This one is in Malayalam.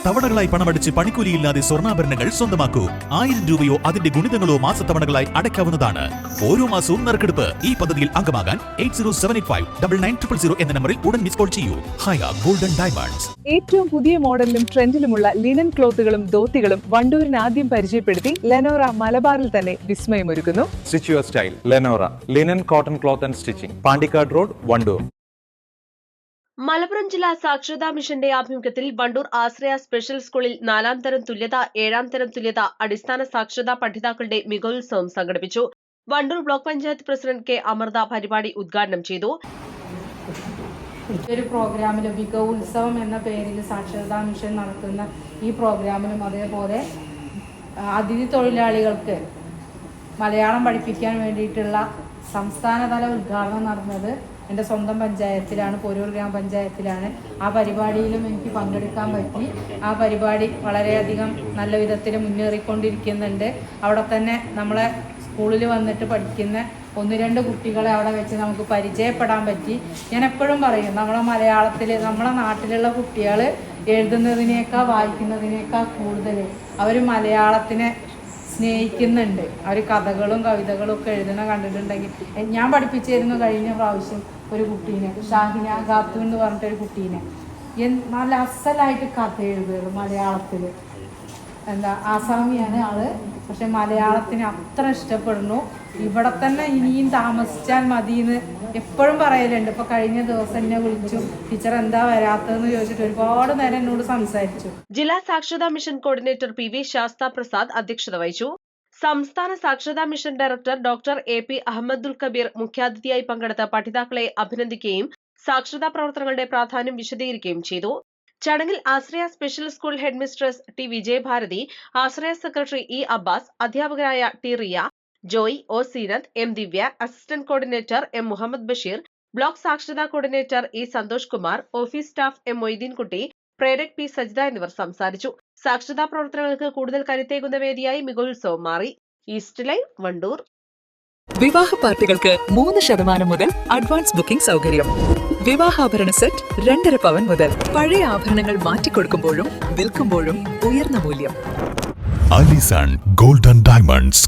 തവണകളായി പണമടിച്ച് പണിക്കൂലിയില്ലാതെ സ്വർണ്ണാഭരണങ്ങൾ സ്വന്തമാക്കൂ. 1000 രൂപയോ അതിന്റെ ഗുണിതങ്ങളോ മാസത്തവണകളായി അടയ്ക്കാവുന്നതാണ്. ഓരോ മാസവും നറുക്കെടുപ്പ്. ഈ പദ്ധതിയിൽ അംഗമാകാൻ 8078599000 എന്ന നമ്പറിൽ ഉടൻ മിസ് കോൾ ചെയ്യൂ. ഹയ ഗോൾഡൻ ഡയമണ്ട്സ്. ഏറ്റവും പുതിയ മോഡലിലും ട്രെൻഡിലുമുള്ള ലിനൻ ക്ലോത്തുകളും ധോത്തികളും വണ്ടൂരിന് ആദ്യം പരിചയപ്പെടുത്തി ലെനോറ മലബാറിൽ തന്നെ വിസ്മയമൊരുക്കുന്നു. Stitch your style Lenora linen cotton cloth and stitching, Pandikkad road, Wandoor. Malappuram ജില്ലാ സാക്ഷരതാ മിഷന്റെ ആഭിമുഖ്യത്തിൽ വണ്ടൂർ ആശ്രയ സ്പെഷ്യൽ സ്കൂളിൽ 4ാം തരം തുല്യത, 7ാം തരം തുല്യത അടിസ്ഥാന സാക്ഷരതാ പഠിതാക്കളുടെ മികവുത്സവം സംഘടിപ്പിച്ചു. Wandoor block panchayat president K Amritha പരിപാടി ഉദ്ഘാടനം ചെയ്തു. ഒരു പ്രോഗ്രാമിൽ മികവുത്സവം എന്ന പേരിൽ സാക്ഷരതാ മിഷൻ നടത്തുന്ന ഈ പ്രോഗ്രാമിലും അതേപോലെ അതിഥി തൊഴിലാളികൾക്ക് മലയാളം പഠിപ്പിക്കാൻ വേണ്ടിയിട്ടുള്ള സംസ്ഥാനതല ഉദ്ഘാടനം നടന്നത് എൻ്റെ സ്വന്തം പഞ്ചായത്തിലാണ്, പോരൂർ ഗ്രാമപഞ്ചായത്തിലാണ്. ആ പരിപാടിയിലും എനിക്ക് പങ്കെടുക്കാൻ പറ്റി. ആ പരിപാടി വളരെയധികം നല്ല വിധത്തിൽ മുന്നേറിക്കൊണ്ടിരിക്കുന്നുണ്ട്. അവിടെ തന്നെ നമ്മളെ സ്കൂളിൽ വന്നിട്ട് പഠിക്കുന്ന 1-2 കുട്ടികളെ അവിടെ വെച്ച് നമുക്ക് പരിചയപ്പെടാൻ പറ്റി. ഞാൻ എപ്പോഴും പറയും, നമ്മളെ മലയാളത്തിൽ നമ്മളെ നാട്ടിലുള്ള കുട്ടികൾ എഴുതുന്നതിനേക്കാൾ വായിക്കുന്നതിനേക്കാൾ കൂടുതൽ അവർ മലയാളത്തിനെ സ്നേഹിക്കുന്നുണ്ട്. അവർ കഥകളും കവിതകളും ഒക്കെ എഴുതണ കണ്ടിട്ടുണ്ടെങ്കിൽ ഞാൻ പഠിപ്പിച്ചിരുന്നു കഴിഞ്ഞ പ്രാവശ്യം ഒരു കുട്ടീനെ, ഷാഹിന ഖാത്തു എന്ന് പറഞ്ഞിട്ടൊരു കുട്ടീനെ. നല്ല അസലായിട്ട് കഥ എഴുതുകയുള്ളൂ മലയാളത്തിൽ. ആസാമിയാണ് ആള്, പക്ഷെ മലയാളത്തിന് അത്ര ഇഷ്ടപ്പെടുന്നു. ഇവിടെ തന്നെ ഇനിയും താമസിച്ചാൽ മതിയെന്ന് എപ്പോഴും പറയലുണ്ട്. ഇപ്പൊ കഴിഞ്ഞ ദിവസം എന്നെ വിളിച്ചു, ടീച്ചർ എന്താ വരാത്തതെന്ന് ചോദിച്ചിട്ട് ഒരുപാട് നേരം എന്നോട് സംസാരിച്ചു. ജില്ലാ സാക്ഷരതാ mission coordinator P V Sastha Prasad അധ്യക്ഷത വഹിച്ചു. സംസ്ഥാന സാക്ഷരതാ mission director doctor A P. Ahammadul Kabeer മുഖ്യാതിഥിയായി പങ്കെടുത്ത പഠിതാക്കളെ അഭിനന്ദിക്കുകയും സാക്ഷരതാ പ്രവർത്തനങ്ങളുടെ പ്രാധാന്യം വിശദീകരിക്കുകയും ചെയ്തു. ചടങ്ങിൽ Ashraya special school head mistress T Vijayabharathi, Ashraya secretary E Abbas, അധ്യാപകരായ T Riya, Joy, O Seenath, M Divya, assistant coordinator M Muhammad Basheer, block സാക്ഷരതാ coordinator E Santhosh Kumar, office staff M Moideenkutty, പ്രേരക് പി സജിത എന്നിവർ സംസാരിച്ചു. സാക്ഷരതാ പ്രവർത്തനങ്ങൾക്ക് കൂടുതൽ കരുത്തേകുന്ന വേദിയായി മികവുത്സവം മാറി. East Live, Wandoor. വിവാഹ പാർട്ടികൾക്ക് 3% മുതൽ അഡ്വാൻസ് ബുക്കിംഗ് സൗകര്യം. വിവാഹാഭരണ സെറ്റ് 2.5 പവൻ മുതൽ. പഴയ ആഭരണങ്ങൾ മാറ്റിക്കൊടുക്കുമ്പോഴും വിൽക്കുമ്പോഴും ഉയർന്ന മൂല്യം. Allison golden diamonds.